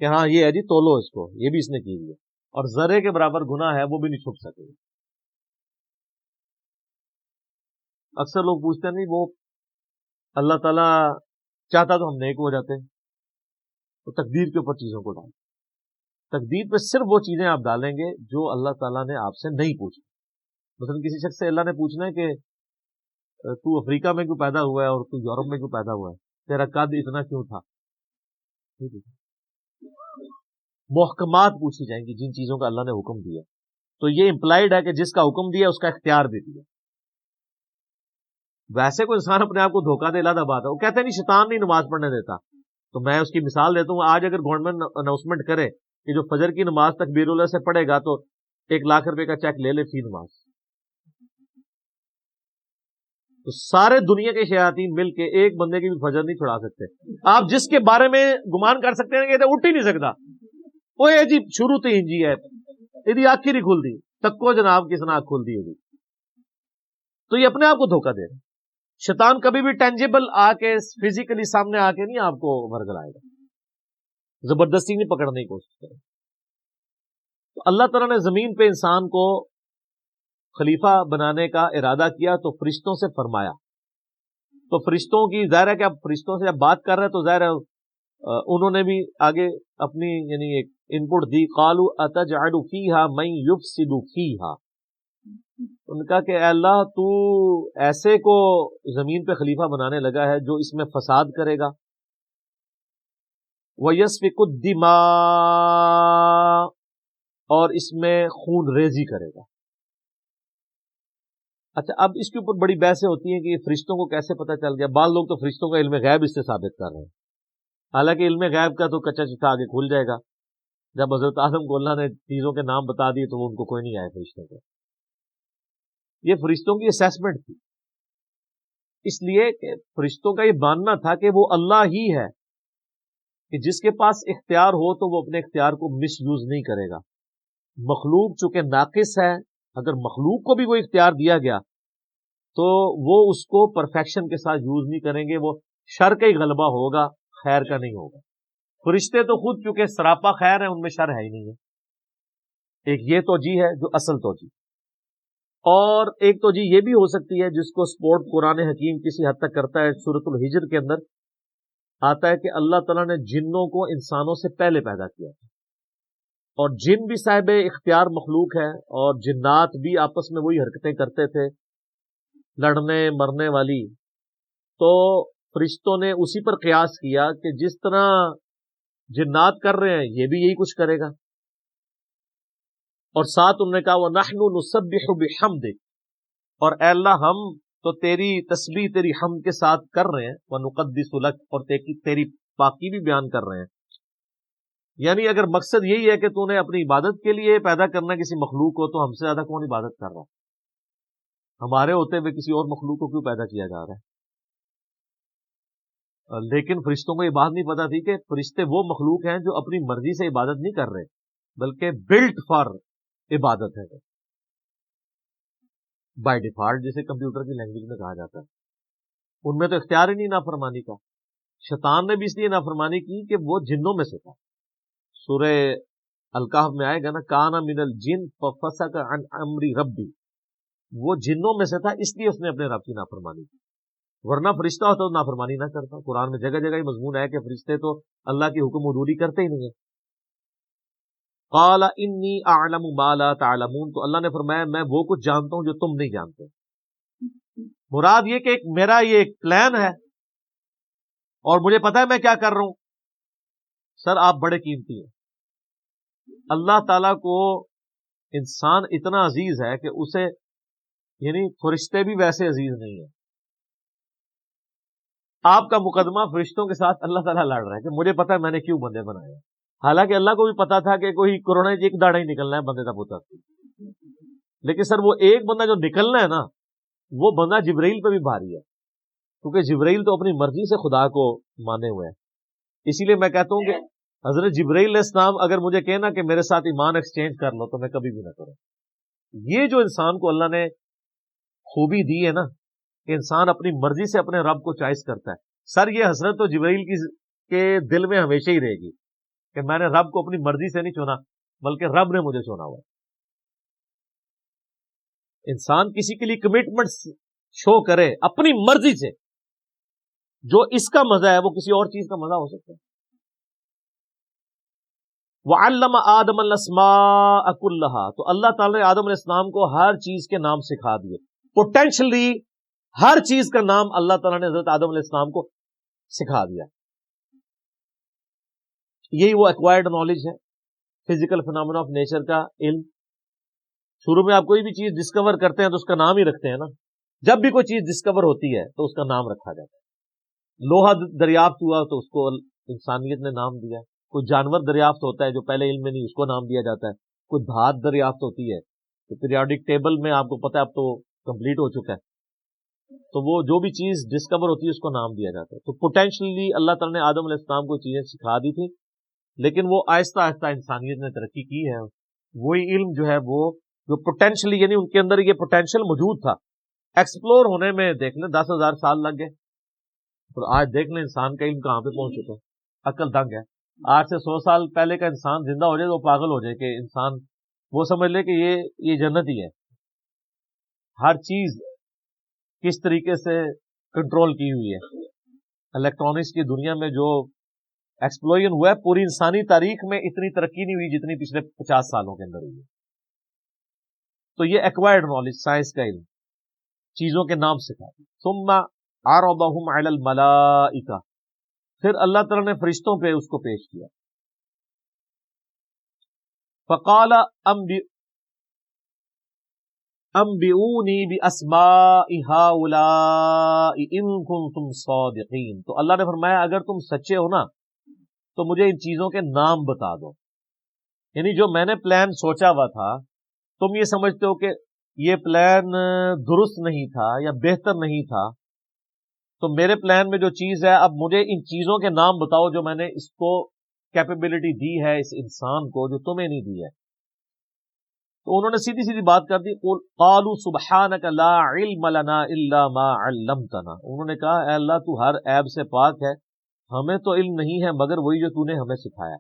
کہ ہاں یہ ہے جی تولو اس کو، یہ بھی اس نے کی ہوئی ہے، اور ذرے کے برابر گناہ ہے وہ بھی نہیں چھپ سکے گا. اکثر لوگ پوچھتے ہیں نہیں وہ اللہ تعالیٰ چاہتا تو ہم نیک ہو جاتے، تو تقدیر کے اوپر چیزوں کو ڈال. تقدیر پہ صرف وہ چیزیں آپ ڈالیں گے جو اللہ تعالیٰ نے آپ سے نہیں پوچھی. مثلا کسی شخص سے اللہ نے پوچھنا ہے کہ تو افریقہ میں کیوں پیدا ہوا ہے اور تو یورپ میں کیوں پیدا ہوا ہے، تیرا قد اتنا کیوں تھا. محکمات پوچھی جائیں گی جن چیزوں کا اللہ نے حکم دیا. تو یہ امپلائڈ ہے کہ جس کا حکم دیا اس کا اختیار بھی دیا. ویسے کوئی انسان اپنے آپ کو دھوکہ دے علیحدہ بات ہے، وہ کہتے ہیں نہیں شیطان نہیں نماز پڑھنے دیتا. تو میں اس کی مثال دیتا ہوں. آج اگر گورنمنٹ اناؤنسمنٹ کرے کہ جو فجر کی نماز تکبیر اللہ سے پڑھے گا تو 1,00,000 روپے کا چیک لے لے فی نماز، تو سارے دنیا کے شیاطین مل کے ایک بندے کی بھی فجر نہیں چھڑا سکتے. آپ جس کے بارے میں گمان کر سکتے ہیں کہ اٹھ ہی نہیں سکتا، وہ جی شروع تو انجی ہے یہ آنکھ ہی نہیں کھل دی تکو جناب کس نے آنکھ کھل دی ہوگی. تو یہ اپنے آپ کو دھوکہ دے رہے. شیطان کبھی بھی ٹینجیبل آ کے فزیکلی سامنے آ کے نہیں آپ کو ورگلائے گا، زبردستی نہیں پکڑنے کی کوشش کرے. تو اللہ تعالیٰ نے زمین پہ انسان کو خلیفہ بنانے کا ارادہ کیا تو فرشتوں سے فرمایا. تو فرشتوں کی ظاہر ہے کہ اب فرشتوں سے اب بات کر رہے تو ظاہر ہے انہوں نے بھی آگے اپنی یعنی ایک ان پٹ دی. قالوا اتجعل فیہا من یفسد فیہا، ان کا کہ اے اللہ تو ایسے کو زمین پہ خلیفہ بنانے لگا ہے جو اس میں فساد کرے گا. وَيَسْفِكُ الدِّمَاءَ، اور اس میں خون ریزی کرے گا. اچھا اب اس کے اوپر بڑی بحثیں ہوتی ہیں کہ یہ فرشتوں کو کیسے پتہ چل گیا. بعض لوگ تو فرشتوں کا علم غیب اس سے ثابت کر رہے ہیں، حالانکہ علم غیب کا تو کچا چٹا آگے کھل جائے گا. جب حضرت آدم کو اللہ نے چیزوں کے نام بتا دیے تو ان کو کوئی نہیں آئے فرشتوں کو. یہ فرشتوں کی اسیسمنٹ تھی، اس لیے کہ فرشتوں کا یہ ماننا تھا کہ وہ اللہ ہی ہے کہ جس کے پاس اختیار ہو تو وہ اپنے اختیار کو مس یوز نہیں کرے گا. مخلوق چونکہ ناقص ہے، اگر مخلوق کو بھی وہ اختیار دیا گیا تو وہ اس کو پرفیکشن کے ساتھ یوز نہیں کریں گے، وہ شر کا ہی غلبہ ہوگا، خیر کا نہیں ہوگا. فرشتے تو خود چونکہ سراپا خیر ہیں ان میں شر ہے ہی نہیں ہے. ایک یہ توجیہ ہے جو اصل توجیہ. اور ایک توجیہ یہ بھی ہو سکتی ہے جس کو سپورٹ قرآن حکیم کسی حد تک کرتا ہے. سورۃ الحجر کے اندر آتا ہے کہ اللہ تعالیٰ نے جنوں کو انسانوں سے پہلے پیدا کیا تھا، اور جن بھی صاحب اختیار مخلوق ہے، اور جنات بھی آپس میں وہی حرکتیں کرتے تھے لڑنے مرنے والی. تو فرشتوں نے اسی پر قیاس کیا کہ جس طرح جنات کر رہے ہیں یہ بھی یہی کچھ کرے گا. اور ساتھ انہوں نے کہا وَنَحْنُ نُسَبِّحُ بِحَمْدِكَ، اور اے اللہ ہم تو تیری تسبیح تیری حمد کے ساتھ کر رہے ہیں. وَنُقَدِّسُ لَكَ، اور تیری پاکی بھی بیان کر رہے ہیں. یعنی اگر مقصد یہی ہے کہ تو نے اپنی عبادت کے لیے پیدا کرنا کسی مخلوق کو، تو ہم سے زیادہ کون عبادت کر رہا ہے؟ ہمارے ہوتے ہوئے کسی اور مخلوق کو کیوں پیدا کیا جا رہا ہے؟ لیکن فرشتوں کو یہ بات نہیں پتا تھی کہ فرشتے وہ مخلوق ہیں جو اپنی مرضی سے عبادت نہیں کر رہے، بلکہ بلٹ فار عبادت ہے بائی ڈیفالٹ، جسے کمپیوٹر کی لینگویج میں کہا جاتا ہے. ان میں تو اختیار ہی نہیں نافرمانی کا. شیطان نے بھی اس لیے نافرمانی کی کہ وہ جنوں میں سے تھا. سورہ الکہف میں آئے گا نا، کانا من الجن ففسق عن امر ربی، وہ جنوں میں سے تھا اس لیے اس نے اپنے رب کی نافرمانی کی، ورنہ فرشتہ ہوتا تو نافرمانی نہ کرتا. قرآن میں جگہ جگہ یہ مضمون ہے کہ فرشتے تو اللہ کی حکم حدودی کرتے ہی نہیں ہیں. قال انی اعلم ما لا تعلمون، تو اللہ نے فرمایا میں وہ کچھ جانتا ہوں جو تم نہیں جانتے. مراد یہ کہ میرا یہ ایک پلان ہے اور مجھے پتا ہے میں کیا کر رہا ہوں. سر آپ بڑے قیمتی ہیں. اللہ تعالیٰ کو انسان اتنا عزیز ہے کہ اسے یعنی فرشتے بھی ویسے عزیز نہیں ہیں. آپ کا مقدمہ فرشتوں کے ساتھ اللہ تعالیٰ لڑ رہا ہے کہ مجھے پتا ہے میں نے کیوں بندے بنائے ہیں، حالانکہ اللہ کو بھی پتا تھا کہ کوئی کورونا ایک داڑا ہی نکلنا ہے بندے کا پوتا، لیکن سر وہ ایک بندہ جو نکلنا ہے نا، وہ بندہ جبرائیل پہ بھی بھاری ہے، کیونکہ جبرائیل تو اپنی مرضی سے خدا کو مانے ہوئے ہیں۔ اسی لیے میں کہتا ہوں کہ حضرت جبرائیل علیہ السلام اگر مجھے کہنا کہ میرے ساتھ ایمان ایکسچینج کر لو تو میں کبھی بھی نہ کروں۔ یہ جو انسان کو اللہ نے خوبی دی ہے نا کہ انسان اپنی مرضی سے اپنے رب کو چوائس کرتا ہے، سر یہ حسرت تو جبرائیل کے دل میں ہمیشہ ہی رہے گی کہ میں نے رب کو اپنی مرضی سے نہیں چنا بلکہ رب نے مجھے چنا ہوا۔ انسان کسی کے لیے کمٹمنٹ شو کرے اپنی مرضی سے، جو اس کا مزہ ہے وہ کسی اور چیز کا مزہ ہو سکتا ہے۔ وَعَلَّمَ آدَمَ الْأَسْمَاءَ كُلَّهَا، تو اللہ تعالیٰ نے آدم علیہ السلام کو ہر چیز کے نام سکھا دیے، پوٹینشلی ہر چیز کا نام اللہ تعالیٰ نے حضرت آدم علیہ السلام کو سکھا دیا۔ یہی وہ ایکوائرڈ نالج ہے، فزیکل فینامنا آف نیچر کا علم۔ شروع میں آپ کوئی بھی چیز ڈسکور کرتے ہیں تو اس کا نام ہی رکھتے ہیں نا، جب بھی کوئی چیز ڈسکور ہوتی ہے تو اس کا نام رکھا جاتا ہے۔ لوہا دریافت ہوا تو اس کو انسانیت نے نام دیا، کوئی جانور دریافت ہوتا ہے جو پہلے علم میں نہیں، اس کو نام دیا جاتا ہے، کوئی دھات دریافت ہوتی ہے تو پیریوڈک ٹیبل میں آپ کو پتا ہے اب تو کمپلیٹ ہو چکا ہے، تو وہ جو بھی چیز ڈسکور ہوتی ہے اس کو نام دیا جاتا ہے۔ تو پوٹینشلی اللہ تعالیٰ نے آدم علیہ السلام کو چیزیں سکھا دی تھی، لیکن وہ آہستہ آہستہ انسانیت نے ترقی کی ہے، وہی علم جو ہے وہ جو پوٹینشلی یعنی ان کے اندر یہ پوٹینشیل موجود تھا، ایکسپلور ہونے میں دیکھ لیں 10,000 سال لگ گئے، اور آج دیکھ لیں انسان کا علم کہاں پہ پہنچ چکا ہے، عقل دنگ ہے۔ آج سے 100 سال پہلے کا انسان زندہ ہو جائے تو وہ پاگل ہو جائے کہ انسان وہ سمجھ لے کہ یہ جنت ہی ہے، ہر چیز کس طریقے سے کنٹرول کی ہوئی ہے۔ الیکٹرانکس کی دنیا میں جو ایکسپلوژن ہوا ہے، پوری انسانی تاریخ میں اتنی ترقی نہیں ہوئی جتنی پچھلے 50 سالوں کے اندر ہوئی ہے۔ تو یہ ایکوائرڈ نالج، سائنس کا علم، چیزوں کے نام سکھا۔ ثم عرضهم علی الملائکہ، پھر اللہ تعالیٰ نے فرشتوں پہ اس کو پیش کیا۔ فقال انبئونی باسماء هؤلاء ان کنتم صادقین، تو اللہ نے فرمایا اگر تم سچے ہو نا تو مجھے ان چیزوں کے نام بتا دو، یعنی جو میں نے پلان سوچا ہوا تھا تم یہ سمجھتے ہو کہ یہ پلان درست نہیں تھا یا بہتر نہیں تھا، تو میرے پلان میں جو چیز ہے اب مجھے ان چیزوں کے نام بتاؤ جو میں نے اس کو کیپیبلٹی دی ہے اس انسان کو جو تمہیں نہیں دی ہے۔ تو انہوں نے سیدھی سیدھی بات کر دی، قالوا سبحانک لا علم لنا الا ما علمتنا، انہوں نے کہا اے اللہ تو ہر عیب سے پاک ہے، ہمیں تو علم نہیں ہے مگر وہی جو تو نے ہمیں سکھایا۔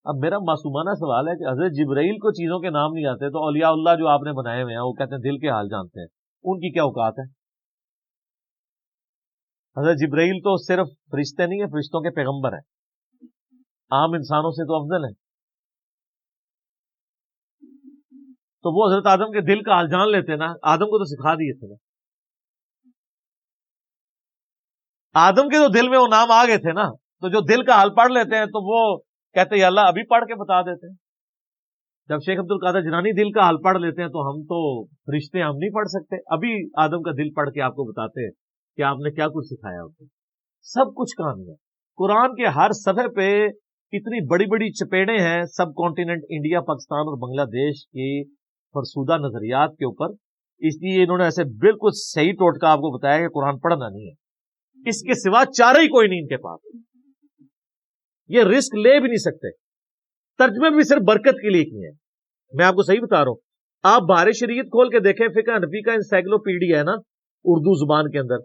اب میرا معصومانہ سوال ہے کہ حضرت جبرائیل کو چیزوں کے نام نہیں آتے تو اولیاء اللہ جو آپ نے بنائے ہوئے ہیں وہ کہتے ہیں دل کے حال جانتے ہیں، ان کی کیا اوقات ہے؟ حضرت جبرائیل تو صرف فرشتے نہیں ہیں، فرشتوں کے پیغمبر ہیں، عام انسانوں سے تو افضل ہیں، تو وہ حضرت آدم کے دل کا حال جان لیتے نا، آدم کو تو سکھا دیے تھے نا، آدم کے تو دل میں وہ نام آ گئے تھے نا، تو جو دل کا حال پڑھ لیتے ہیں تو وہ کہتے ہیں یا اللہ ابھی پڑھ کے بتا دیتے ہیں۔ جب شیخ عبد القادر جیلانی دل کا حال پڑھ لیتے ہیں تو ہم تو فرشتے ہم نہیں پڑھ سکتے، ابھی آدم کا دل پڑھ کے آپ کو بتاتے ہیں کہ آپ نے کیا کچھ سکھایا ہوتا، سب کچھ کہانی ہے۔ قرآن کے ہر صفحے پہ اتنی بڑی بڑی چپیڑیں ہیں سب کانٹیننٹ انڈیا، پاکستان اور بنگلہ دیش کی فرسودہ نظریات کے اوپر، اس لیے انہوں نے ایسے بالکل صحیح ٹوٹکا آپ کو بتایا کہ قرآن پڑھنا نہیں ہے، اس کے سوا چارہ ہی کوئی نہیں ان کے پاس، یہ رسک لے بھی نہیں سکتے، ترجمے بھی صرف برکت کے لیے کیے ہیں۔ میں آپ کو صحیح بتا رہا ہوں، آپ بہار شریعت کھول کے دیکھیں، فقہ حنفی کا انسائکلوپیڈیا ہے نا اردو زبان کے اندر،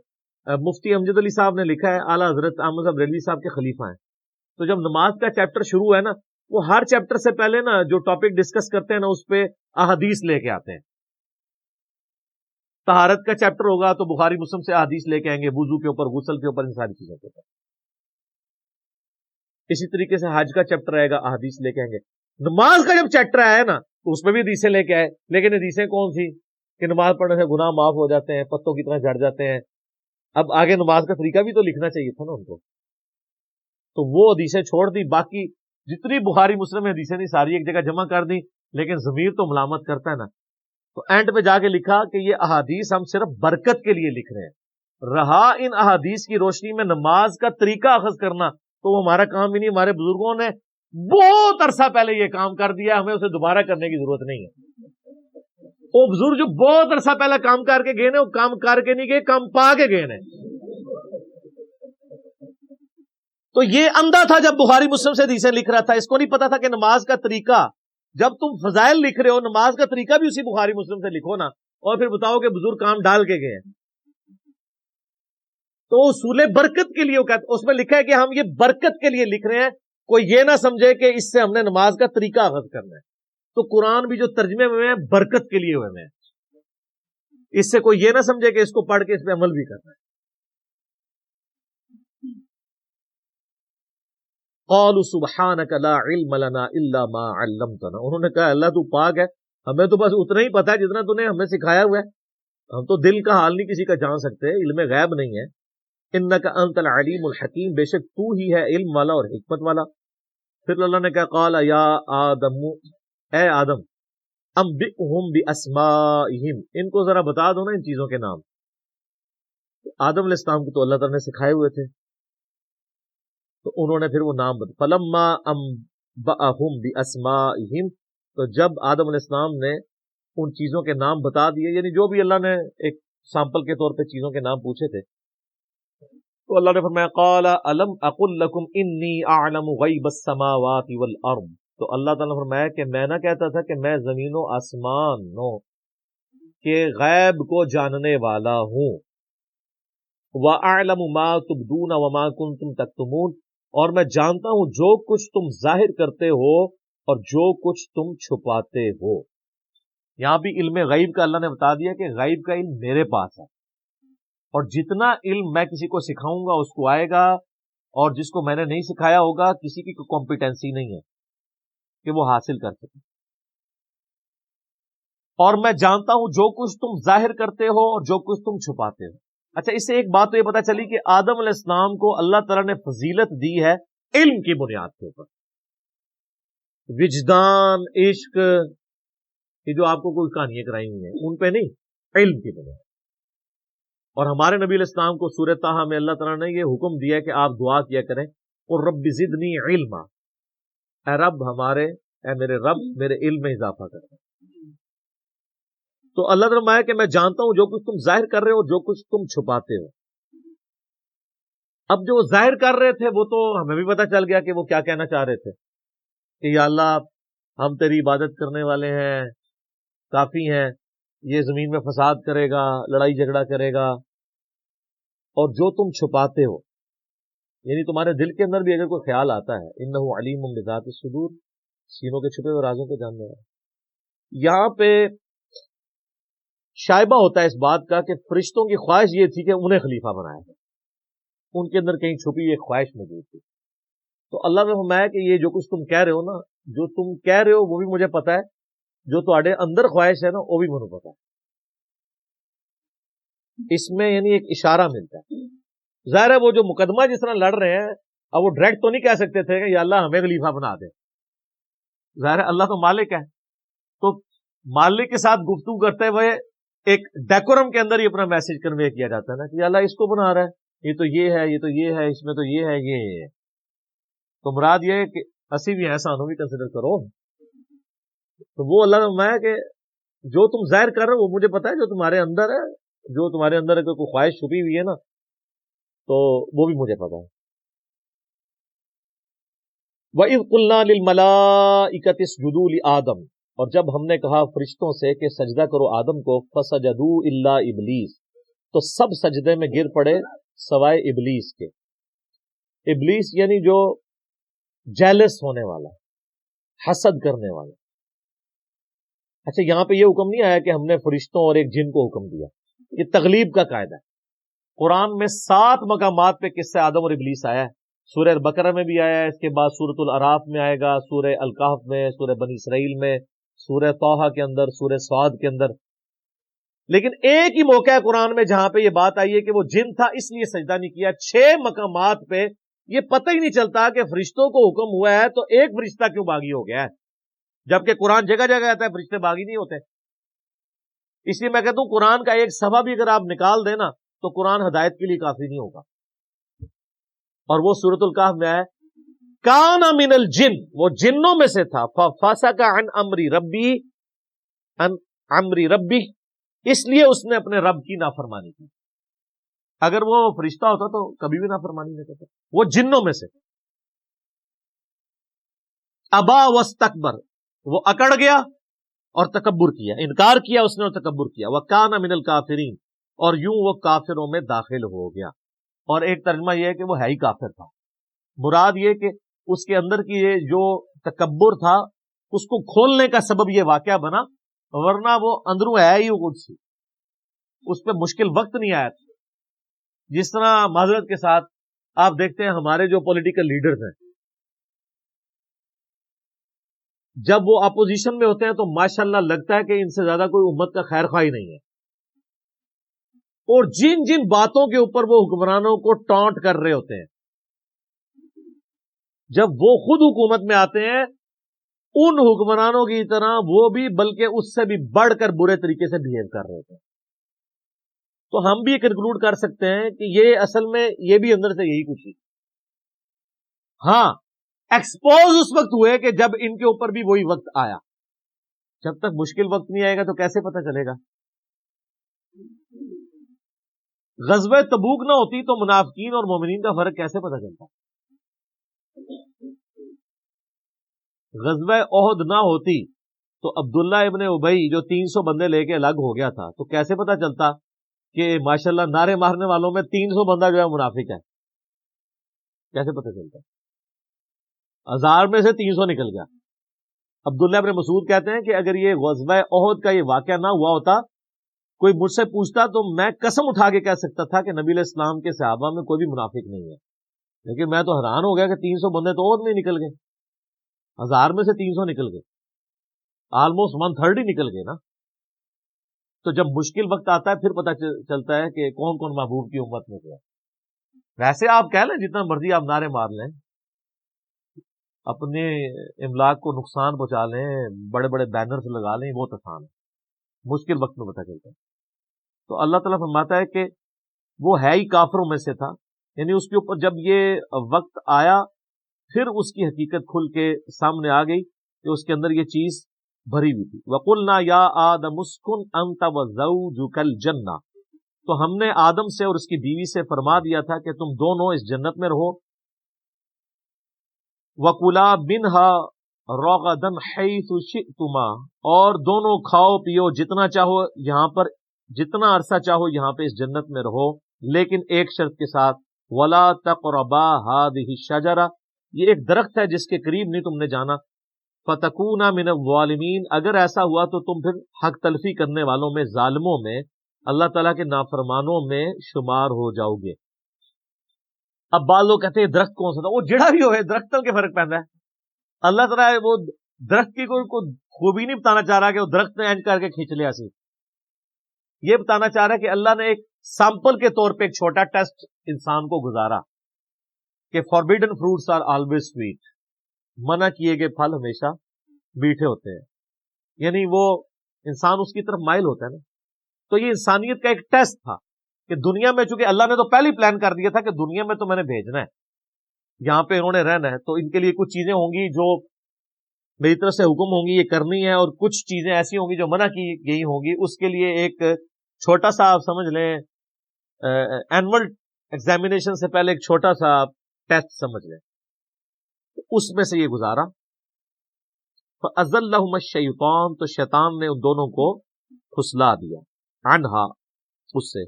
مفتی امجد علی صاحب نے لکھا ہے، اعلیٰ حضرت احمد صاحب بریلوی صاحب کے خلیفہ ہیں، تو جب نماز کا چیپٹر شروع ہے نا وہ ہر چیپٹر سے پہلے نا جو ٹاپک ڈسکس کرتے ہیں نا اس پہ احادیث لے کے آتے ہیں۔ طہارت کا چیپٹر ہوگا تو بخاری مسلم سے احادیث لے کے آئیں گے، وضو کے اوپر، غسل کے اوپر، ان ساری چیزوں کے اوپر۔ اسی طریقے سے حج کا چیپٹر آئے گا، احادیث لے کے آئیں گے۔ نماز کا جب چیپٹر آیا نا تو اس میں بھی حدیثیں لے کے آئے، لیکن حدیثیں کون سی کہ نماز پڑھنے سے گناہ معاف ہو جاتے ہیں، پتوں کی طرح جھڑ جاتے ہیں، اب آگے نماز کا طریقہ بھی تو لکھنا چاہیے تھا نا ان کو، تو وہ حدیثیں چھوڑ دی، باقی جتنی بخاری مسلم میں حدیثیں نہیں ساری ایک جگہ جمع کر دی، لیکن ضمیر تو ملامت کرتا ہے نا، تو اینڈ پہ جا کے لکھا کہ یہ احادیث ہم صرف برکت کے لیے لکھ رہے ہیں، رہا ان احادیث کی روشنی میں نماز کا طریقہ اخذ کرنا تو وہ ہمارا کام ہی نہیں، ہمارے بزرگوں نے بہت عرصہ پہلے یہ کام کر دیا، ہمیں اسے دوبارہ کرنے کی ضرورت نہیں ہے۔ وہ بزرگ جو بہت عرصہ پہلے کام کر کے گئے نا، وہ کام کر کے نہیں گئے، کام پا کے گئے نا۔ تو یہ اندھا تھا جب بخاری مسلم سے حدیثیں لکھ رہا تھا، اس کو نہیں پتا تھا کہ نماز کا طریقہ، جب تم فضائل لکھ رہے ہو نماز کا طریقہ بھی اسی بخاری مسلم سے لکھو نا، اور پھر بتاؤ کہ بزرگ کام ڈال کے گئے ہیں۔ تو اصول برکت کے لیے وہ کہتے، اس میں لکھا ہے کہ ہم یہ برکت کے لیے لکھ رہے ہیں، کوئی یہ نہ سمجھے کہ اس سے ہم نے نماز کا طریقہ اخذ کرنا ہے۔ تو قرآن بھی جو ترجمے ہوئے ہیں برکت کے لیے ہوئے ہیں، اس سے کوئی یہ نہ سمجھے کہ اس کو پڑھ کے اس پہ عمل بھی کرنا ہے۔ قالوا سبحانك لا علم لنا الا ما علمتنا، انہوں نے کہا اللہ تو پاک ہے، ہمیں تو بس اتنا ہی پتا ہے جتنا تو نے ہمیں سکھایا ہوا ہے، ہم تو دل کا حال نہیں کسی کا جان سکتے، علم غیب نہیں ہے۔ انک انت العلیم الحکیم، بے شک تو ہی ہے علم والا اور حکمت والا۔ پھر اللہ نے کہا قال یا آدم، اے آدم، انبئهم باسمائهم، ان کو ذرا بتا دو نا ان چیزوں کے نام۔ آدم علیہ السلام کو تو اللہ تعالیٰ نے سکھائے ہوئے تھے، تو انہوں نے پھر وہ نام بتا، فلما انبأهم باسمائهم، تو جب آدم علیہ السلام نے ان چیزوں کے نام بتا دیے، یعنی جو بھی اللہ نے ایک سیمپل کے طور پہ چیزوں کے نام پوچھے تھے، تو اللہ نے فرمایا قال الم اقل لکم انی اعلم غیب السماوات والارض، تو اللہ تعالیٰ نے فرمایا کہ میں نہ کہتا تھا کہ میں زمین و آسمانوں کے غیب کو جاننے والا ہوں، وَأَعْلَمُ مَا تُبْدُونَ وَمَا كُنْتُمْ تَكْتُمُونَ، اور میں جانتا ہوں جو کچھ تم ظاہر کرتے ہو اور جو کچھ تم چھپاتے ہو۔ یہاں بھی علم غیب کا اللہ نے بتا دیا کہ غیب کا علم میرے پاس ہے، اور جتنا علم میں کسی کو سکھاؤں گا اس کو آئے گا، اور جس کو میں نے نہیں سکھایا ہوگا کسی کی کوئی کمپیٹنسی نہیں ہے کہ وہ حاصل کر سکے۔ اور میں جانتا ہوں جو کچھ تم ظاہر کرتے ہو اور جو کچھ تم چھپاتے ہو۔ اچھا، اس سے ایک بات تو یہ پتا چلی کہ آدم علیہ السلام کو اللہ تعالیٰ نے فضیلت دی ہے علم کی بنیاد کے اوپر، وجدان، عشق، یہ جو آپ کو کوئی کہانیاں کرائی ہوئی ہیں ان پہ نہیں، علم کی بنیاد۔ اور ہمارے نبی علیہ السلام کو سورہ طٰہٰ میں اللہ تعالیٰ نے یہ حکم دیا کہ آپ دعا کیا کریں اور رب زدنی علما، اے رب ہمارے، اے میرے رب میرے علم میں اضافہ کر۔ تو اللہ نے فرمایا کہ میں جانتا ہوں جو کچھ تم ظاہر کر رہے ہو جو کچھ تم چھپاتے ہو۔ اب جو ظاہر کر رہے تھے وہ تو ہمیں بھی پتا چل گیا کہ وہ کیا کہنا چاہ رہے تھے کہ یا اللہ ہم تیری عبادت کرنے والے ہیں، کافی ہیں، یہ زمین میں فساد کرے گا، لڑائی جھگڑا کرے گا۔ اور جو تم چھپاتے ہو، یعنی تمہارے دل کے اندر بھی اگر کوئی خیال آتا ہے، انہ علیم بذات الصدور، سینوں کے چھپے ہوئے رازوں کو جاننے والا۔ یہاں پہ شائبہ ہوتا ہے اس بات کا کہ فرشتوں کی خواہش یہ تھی کہ انہیں خلیفہ بنایا ہے، ان کے اندر کہیں چھپی ایک خواہش موجود تھی۔ تو اللہ نے فرمایا کہ یہ جو کچھ تم کہہ رہے ہو نا، جو تم کہہ رہے ہو وہ بھی مجھے پتا ہے، جو تمہارے اندر خواہش ہے نا وہ بھی مجھے پتا ہے۔ اس میں یعنی ایک اشارہ ملتا ہے۔ ظاہر ہے وہ جو مقدمہ جس طرح لڑ رہے ہیں، اب وہ ڈائریکٹ تو نہیں کہہ سکتے تھے کہ یا اللہ ہمیں خلیفہ بنا دے، ظاہر ہے اللہ تو مالک ہے، تو مالک کے ساتھ گفتگو کرتے ہوئے ایک ڈیکورم کے اندر ہی اپنا میسج کنوے کیا جاتا ہے نا کہ اللہ اس کو بنا رہا ہے، یہ تو یہ ہے، یہ تو یہ ہے، اس میں تو یہ ہے، یہ ہے، تو مراد یہ ہے کہ اسی بھی ہے، سانو بھی کنسیڈر کرو۔ تو وہ اللہ نے فرمایا کہ جو تم ظاہر کر رہے ہو وہ مجھے پتا ہے، جو تمہارے اندر ہے، جو تمہارے اندر کوئی خواہش چھپی ہوئی ہے نا، تو وہ بھی مجھے پتا ہے۔ وَإِذْ قُلْنَا لِلْمَلَائِكَةِ اسْجُدُوا لِآدَمَ، اور جب ہم نے کہا فرشتوں سے کہ سجدہ کرو آدم کو، فَسَجَدُوا إِلَّا إِبْلِيسَ، تو سب سجدے میں گر پڑے سوائے ابلیس کے۔ ابلیس یعنی جو جیلس ہونے والا، حسد کرنے والا۔ اچھا، یہاں پہ یہ حکم نہیں آیا کہ ہم نے فرشتوں اور ایک جن کو حکم دیا، یہ تغلیب کا قاعدہ ہے۔ قرآن میں 7 مقامات پہ قصہ آدم اور ابلیس آیا ہے، سورہ بقرہ میں بھی آیا ہے، اس کے بعد سورۃ الاعراف میں آئے گا، سورہ الکہف میں، سورہ بنی اسرائیل میں، سورہ طٰہٰ کے اندر، سورہ صاد کے اندر۔ لیکن ایک ہی موقع ہے قرآن میں جہاں پہ یہ بات آئی ہے کہ وہ جن تھا اس لیے سجدہ نہیں کیا۔ 6 مقامات پہ یہ پتہ ہی نہیں چلتا کہ فرشتوں کو حکم ہوا ہے تو ایک فرشتہ کیوں باغی ہو گیا ہے، جبکہ قرآن جگہ جگہ آتا ہے فرشتے باغی نہیں ہوتے۔ اس لیے میں کہتا ہوں قرآن کا ایک صفحہ بھی اگر آپ نکال دیں نا تو قرآن ہدایت کے لیے کافی نہیں ہوگا. اور وہ سورۃ الکہف میں ہے کان من الجن، وہ جنوں میں سے تھا، ففسق عن امر ربی، ان امر ربی، اس لیے اس نے اپنے رب کی نافرمانی کی. اگر وہ فرشتہ ہوتا تو کبھی بھی نافرمانی نہیں کرتا. وہ جنوں میں سے. ابا واستکبر، وہ اکڑ گیا اور تکبر کیا، انکار کیا اس نے اور تکبر کیا. وکان من الکافرین، اور یوں وہ کافروں میں داخل ہو گیا. اور ایک ترجمہ یہ ہے کہ وہ ہے ہی کافر تھا. مراد یہ کہ اس کے اندر کی یہ جو تکبر تھا اس کو کھولنے کا سبب یہ واقعہ بنا، ورنہ وہ اندروں ہے ہی کچھ سی، اس پہ مشکل وقت نہیں آیا. جس طرح معذرت کے ساتھ آپ دیکھتے ہیں ہمارے جو پولیٹیکل لیڈرز ہیں، جب وہ اپوزیشن میں ہوتے ہیں تو ماشاءاللہ لگتا ہے کہ ان سے زیادہ کوئی امت کا خیر خواہ ہی نہیں ہے. اور جن جن باتوں کے اوپر وہ حکمرانوں کو ٹانٹ کر رہے ہوتے ہیں، جب وہ خود حکومت میں آتے ہیں ان حکمرانوں کی طرح وہ بھی بلکہ اس سے بھی بڑھ کر برے طریقے سے بہیو کر رہے ہوتے ہیں. تو ہم بھی کنکلوڈ کر سکتے ہیں کہ یہ اصل میں یہ بھی اندر سے یہی کچھ ہے. ہاں ایکسپوز اس وقت ہوئے کہ جب ان کے اوپر بھی وہی وقت آیا. جب تک مشکل وقت نہیں آئے گا تو کیسے پتہ چلے گا؟ غزوہ تبوک نہ ہوتی تو منافقین اور مومنین کا فرق کیسے پتہ چلتا؟ غزوہ احد نہ ہوتی تو عبداللہ ابن ابی جو 300 بندے لے کے الگ ہو گیا تھا تو کیسے پتہ چلتا کہ ماشاءاللہ نعرے مارنے والوں میں 300 بندہ جو ہے منافق ہے؟ کیسے پتہ چلتا؟ 1000 میں سے 300 نکل گیا. عبداللہ ابن مسعود کہتے ہیں کہ اگر یہ غزوہ احد کا یہ واقعہ نہ ہوا ہوتا، کوئی مجھ سے پوچھتا تو میں قسم اٹھا کے کہہ سکتا تھا کہ نبی علیہ السلام کے صحابہ میں کوئی بھی منافق نہیں ہے. لیکن میں تو حیران ہو گیا کہ 300 بندے تو احد میں نکل گئے، 1000 میں سے 300 نکل گئے، آلموسٹ 1/3 ہی نکل گئے نا. تو جب مشکل وقت آتا ہے پھر پتہ چلتا ہے کہ کون کون محبوب کی امت میں ہے. ویسے آپ کہہ لیں جتنا مرضی آپ نعرے مار لیں، اپنے املاک کو نقصان پہنچا لیں، بڑے بڑے بینرز لگا لیں، بہت آسان ہے. مشکل وقت میں پتہ چلتا ہے. تو اللہ تعالیٰ فرماتا ہے کہ وہ ہے ہی کافروں میں سے تھا، یعنی اس کے اوپر جب یہ وقت آیا پھر اس کی حقیقت کھل کے سامنے آ گئی کہ اس کے اندر یہ چیز بھری ہوئی تھی. وَقُلْنَا يَا آدَمُ اسْكُنْ أَنْتَ وَزَوْجُكَ الْجَنَّةَ، تو ہم نے آدم سے اور اس کی بیوی سے فرما دیا تھا کہ تم دونوں اس جنت میں رہو. وَكُلَا مِنْهَا رَغَدًا حَيْثُ شِئْتُمَا، اور دونوں کھاؤ پیو جتنا چاہو یہاں پر، جتنا عرصہ چاہو یہاں پہ اس جنت میں رہو، لیکن ایک شرط کے ساتھ، وَلَا تَقْرَبَا هَذِهِ الشَّجَرَةَ، یہ ایک درخت ہے جس کے قریب نہیں تم نے جانا. فَتَكُونَا مِنَ الظَّالِمِينَ، اگر ایسا ہوا تو تم پھر حق تلفی کرنے والوں میں، ظالموں میں، اللہ تعالیٰ کے نافرمانوں میں شمار ہو جاؤ گے. اب بعض لوگ کہتے ہیں درخت کون سا تھا؟ وہ جڑا بھی ہوئے درختوں کے فرق پہنتا ہے. اللہ تعالیٰ وہ درخت کی کوئی خوبی نہیں بتانا چاہ رہا کہ وہ درخت نے اینج کر کے کھینچ لیا سی. یہ بتانا چاہ رہا ہے کہ اللہ نے ایک سیمپل کے طور پہ ایک چھوٹا ٹیسٹ انسان کو گزارا کہ forbidden fruits are always sweet, منع کیے گئے پھل ہمیشہ میٹھے ہوتے ہیں. یعنی وہ انسان اس کی طرف مائل ہوتا ہے نا. تو یہ انسانیت کا ایک ٹیسٹ تھا کہ دنیا میں، چونکہ اللہ نے تو پہلے ہی پلان کر دیا تھا کہ دنیا میں تو میں نے بھیجنا ہے، یہاں پہ انہوں نے رہنا ہے، تو ان کے لیے کچھ چیزیں ہوں گی جو میری طرف سے حکم ہوں گی یہ کرنی ہے، اور کچھ چیزیں ایسی ہوں گی جو منع کی گئی ہوں گی. اس کے لیے ایک چھوٹا سا آپ سمجھ لیں اینول ایگزامینیشن سے پہلے ایک چھوٹا سا ٹیسٹ سمجھ لیں، اس میں سے یہ گزارا. فَأَزَلَّهُمَ الشَّيْطَانُ، تو شیطان نے ان دونوں کو پھسلا دیا، عنہا، اس سے.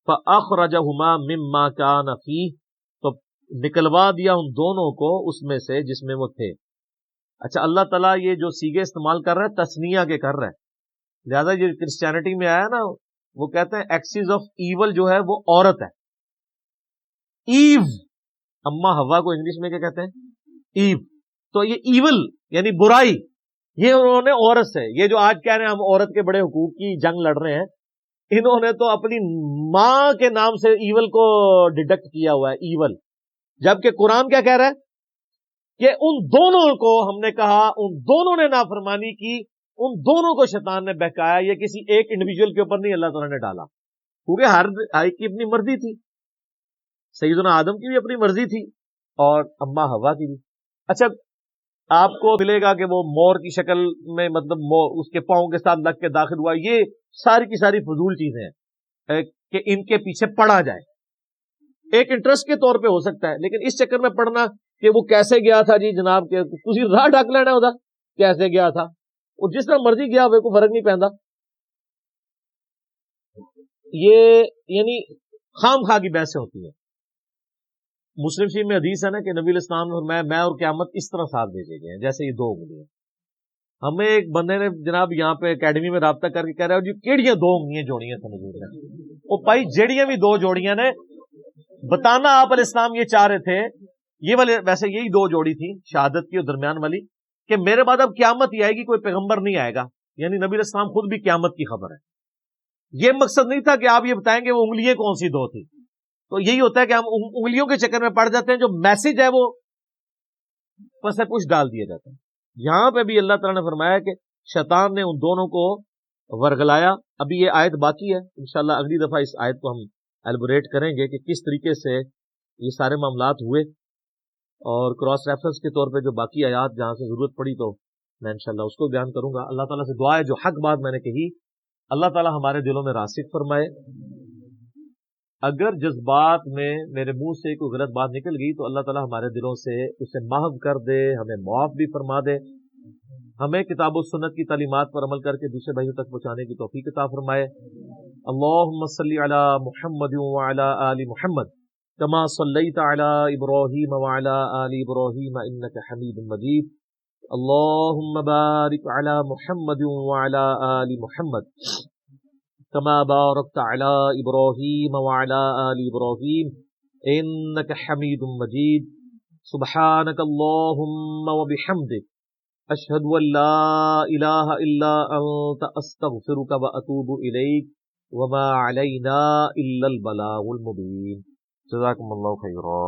فَأَخْرَجَهُمَا مِمَّا كَانَ فِيهِ، تو نکلوا دیا ان دونوں کو اس میں سے جس میں وہ تھے. اچھا اللہ تعالیٰ یہ جو سیگے استعمال کر رہا ہے تثنیہ کے کر رہا ہے، لہذا یہ کرسچینٹی میں آیا نا، وہ کہتے ہیں ایکسیز آف ایول جو ہے وہ عورت ہے. ایو، اما ہوا کو انگلش میں کیا کہتے ہیں؟ ایو. تو یہ ایول یعنی برائی، یہ انہوں نے عورت سے، یہ جو آج کہہ رہے ہیں ہم عورت کے بڑے حقوق کی جنگ لڑ رہے ہیں، انہوں نے تو اپنی ماں کے نام سے ایول کو ڈیڈکٹ کیا ہوا ہے، ایول. جبکہ قرآن کیا کہہ رہا ہے کہ ان دونوں کو ہم نے کہا، ان دونوں نے نافرمانی کی، ان دونوں کو شیطان نے بہکایا. یہ کسی ایک انڈیویجول کے اوپر نہیں اللہ تعالیٰ نے ڈالا. کیونکہ ہر ایک کی اپنی مرضی تھی، سیدنا آدم کی بھی اپنی مرضی تھی اور اما حوا کی بھی۔ اچھا آپ کو ملے گا کہ وہ مور کی شکل میں مطلب اس کے پاؤں کے ساتھ لگ کے داخل ہوا، یہ ساری کی ساری فضول چیزیں ہیں کہ ان کے پیچھے پڑا جائے، ایک انٹرسٹ کے طور پہ ہو سکتا ہے، لیکن اس چکر میں پڑھنا کہ وہ کیسے گیا تھا جی جناب کے تسی راہ ڈک لینا ہوتا کیسے گیا تھا، وہ جس طرح مرضی گیا ہوئے کو فرق نہیں پہنتا، یہ یعنی خام خواہ کی بحثیں ہوتی ہیں۔ مسلم شریف میں حدیث ہے نا کہ نبی علیہ السلام نے میں اور قیامت اس طرح ساتھ بھیجے گئے ہیں جیسے یہ دو انگلیاں۔ ہمیں ایک بندے نے جناب یہاں پہ اکیڈمی میں رابطہ کر کے کہہ رہا ہے جی کیڑیاں دو انگلیاں جوڑیاں تھا حضور نے، وہ بھائی جڑیاں بھی دو جوڑیاں نے، بتانا آپ علیہ السلام یہ چاہ رہے تھے، یہ والے ویسے یہی دو جوڑی تھی شہادت کی اور درمیان والی، کہ میرے بعد اب قیامت ہی آئے گی، کوئی پیغمبر نہیں آئے گا، یعنی نبی علیہ السلام خود بھی قیامت کی خبر ہے۔ یہ مقصد نہیں تھا کہ آپ یہ بتائیں گے وہ انگلیاں کون سی دو تھی، تو یہی ہوتا ہے کہ ہم انگلیوں کے چکر میں پڑ جاتے ہیں، جو میسج ہے وہ پس پوچھ ڈال دیا جاتا ہے۔ یہاں پہ بھی اللہ تعالیٰ نے فرمایا کہ شیطان نے ان دونوں کو ورگلایا۔ ابھی یہ آیت باقی ہے، انشاءاللہ اگلی دفعہ اس آیت کو ہم ایلبوریٹ کریں گے کہ کس طریقے سے یہ سارے معاملات ہوئے، اور کراس ریفرنس کے طور پہ جو باقی آیات جہاں سے ضرورت پڑی تو میں انشاءاللہ اس کو بیان کروں گا۔ اللہ تعالیٰ سے دعا ہے جو حق بات میں نے کہی اللہ تعالیٰ ہمارے دلوں میں راسخ فرمائے، اگر جذبات میں میرے منہ سے کوئی غلط بات نکل گئی تو اللہ تعالیٰ ہمارے دلوں سے اسے محو کر دے، ہمیں معاف بھی فرما دے، ہمیں کتاب و سنت کی تعلیمات پر عمل کر کے دوسرے بھائیوں تک پہنچانے کی توفیق عطا فرمائے۔ اللہم صلی علی محمد وعلی آل محمد کما صلیت علی ابراہیم وعلی آل ابراہیم انک حمید مجید، اللہم بارک علی محمد وعلی آل محمد کما بارکت علی ابراہیم وعلی آل ابراہیم انک حمید مجید۔ سبحانک اللہم وبحمدک اشہد ان لا الہ الا انت استغفرک واتوب الیک وما علینا الا البلاغ المبین۔ جزاکم اللہ خیرا۔